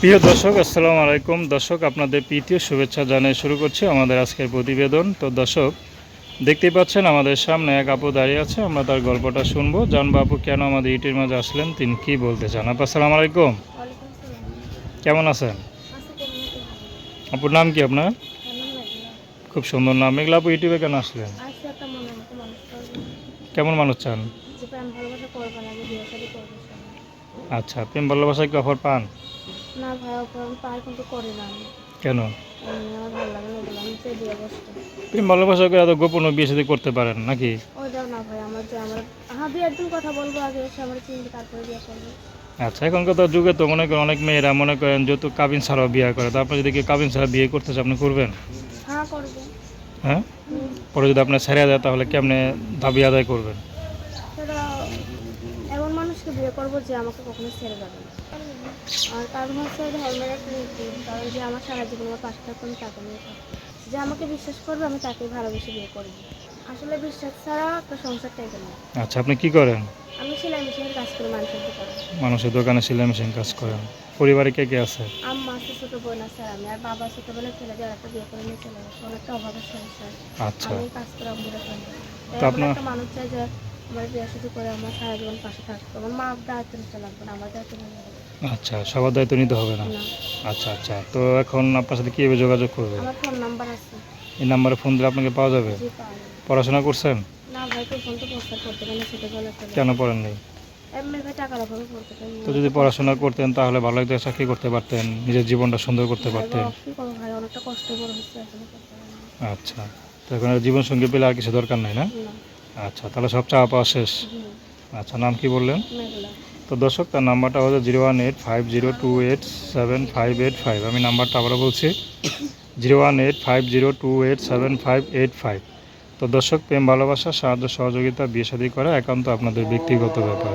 প্রিয় দর্শক, আসসালামু আলাইকুম। দর্শক, আপনাদের প্রীতীয় শুভেচ্ছা জানিয়ে শুরু করছি আমাদের আজকের প্রতিবেদন। তো দর্শক, দেখতেই পাচ্ছেন আমাদের সামনে এক আপু দাঁড়িয়ে আছে। আমরা তার গল্পটা শুনবো, জানবো আপু কেন আমাদের ইউটিউবের মাঝে আসলেন, তিনি কী বলতে চান। আপু আসসালামু আলাইকুম, ওয়ালাইকুম সালাম। কেমন আছেন? আছি কোনমতে ভালো। আপুর নাম কি আপনার? আমার নাম মেঘলা। খুব সুন্দর নাম। মেঘলা আপু, ইউটিউবে কেন আসলেন? আছি একটা মনের মতো মানুষ পাওয়ার জন্য। কেমন মানুষ চান? যে প্রেম ভালোবাসা করবে না, আমি বিয়ে শাদী করবো সঙ্গে। আচ্ছা, প্রেম ভালোবাসায় কি অফার পান? না ভাই, ওপর আমি পাই কিন্তু করি না আমি। কেন? এমনি আমার ভালো লাগে না এগুলো, আমি চাই বিয়ে বসতে। প্রেম ভালোবাসা করে এত গোপন বিয়ে শাদী করতে পারেন নাকি? ওইটাও না ভাই, আমার যে আমার হ্যাঁ বিয়ের দিন কথা বলবো, আগে এসে আমার চিনবে তারপরে বিয়ে করবো। আচ্ছা, এখনকার তো যুগে তো মনে করেন অনেক মেয়েরা মনে করেন যেহেতু কাবিন ছাড়াও বিয়ে করে, তো আপনি যদি কেউ কাবিন ছাড়া বিয়ে করতে চান, আপনি করবেন? হ্যাঁ করবো। হ্যাঁ, হুম, পরে যদি আপনার ছেড়ে দেয় তাহলে কেমনে দাবি আদায় করবেন? সেটা এমন মানুষকে বিয়ে করবো যে আমাকে কখনো ছেড়ে যাবে না। আর কারণ হচ্ছে ধর্মের একটা নীতি, কারণ যে আমার সারা জীবন আমার পাশে থাকবে আমি তাকে নিয়ে থাকবো। যে আমাকে বিশ্বাস করবে আমি তাকে ভালোবেসে বিয়ে করবো। আসলে বিশ্বাস ছাড়া একটা সংসার টেকে না। আচ্ছা, আপনি কি করেন? আমি সেলাই মেশিনের কাজ করি মানুষের দোকানে। মানুষের দোকানে সেলাই মেশিন কাজ করেন। পরিবারে কে কে আছে? আম্মা আছে, ছোটো বোন আছে, আর আমি আর বাবা ছোটোবেলায় ছেলে দিয়ে একটা বিয়ে করে নিয়ে চলে গেছে, অনেকটা অভাবের সংসার। আচ্ছা, আমি কাজ করে ঘুরে ফেলবো। তাই তো এমন আপনার একটা মানুষ চাই যে আমার বিয়ে শুধু করে আমার সারা জীবন পাশে থাকতো। আমার মা দায়িত্ব নিতে লাগবে না, আমার দায়িত্ব নিতে লাগবে আচ্ছা, সবার দায়িত্ব নিতে হবে না। না। আচ্ছা আচ্ছা, তো এখন আপনার সাথে কীভাবে যোগাযোগ করবে? আমার ফোন নাম্বার আছে। এই নাম্বারে ফোন দিলে আপনাকে পাওয়া যাবে? জি পাই। পড়াশোনা করছেন? না ভাই, তো ফোন তো প্রস্তাব করতে পারি না ছোটোবেলা থেকে। কেন পড়েননি? এমনি ভাই টাকার অভাবে পড়তে পারি না। তো যদি পড়াশোনা করতেন তাহলে ভালো একটা চাকরি করতে পারতেন, নিজের জীবনটা সুন্দর করতে ভাই পারতেন। বাবা কী করবো ভাই, অনেকটা কষ্ট বড় হচ্ছে, এখনো করতে পারি না। আচ্ছা, তো এখন আর জীবনসঙ্গী পেলে আর কিছু দরকার নাই না? না। আচ্ছা, তাহলে সব চাওয়া পাওয়া শেষ। হুম। আচ্ছা, নাম কি বললেন? মেঘলা। তো দর্শক, তার নাম্বারটা হচ্ছে 01850287585। আমি নাম্বারটা আবারও বলছি, 01850287585। তো দর্শক, প্রেম ভালোবাসা সাহায্য সহযোগিতা বিয়ে শাদী করা একান্ত আপনাদের ব্যক্তিগত ব্যাপার।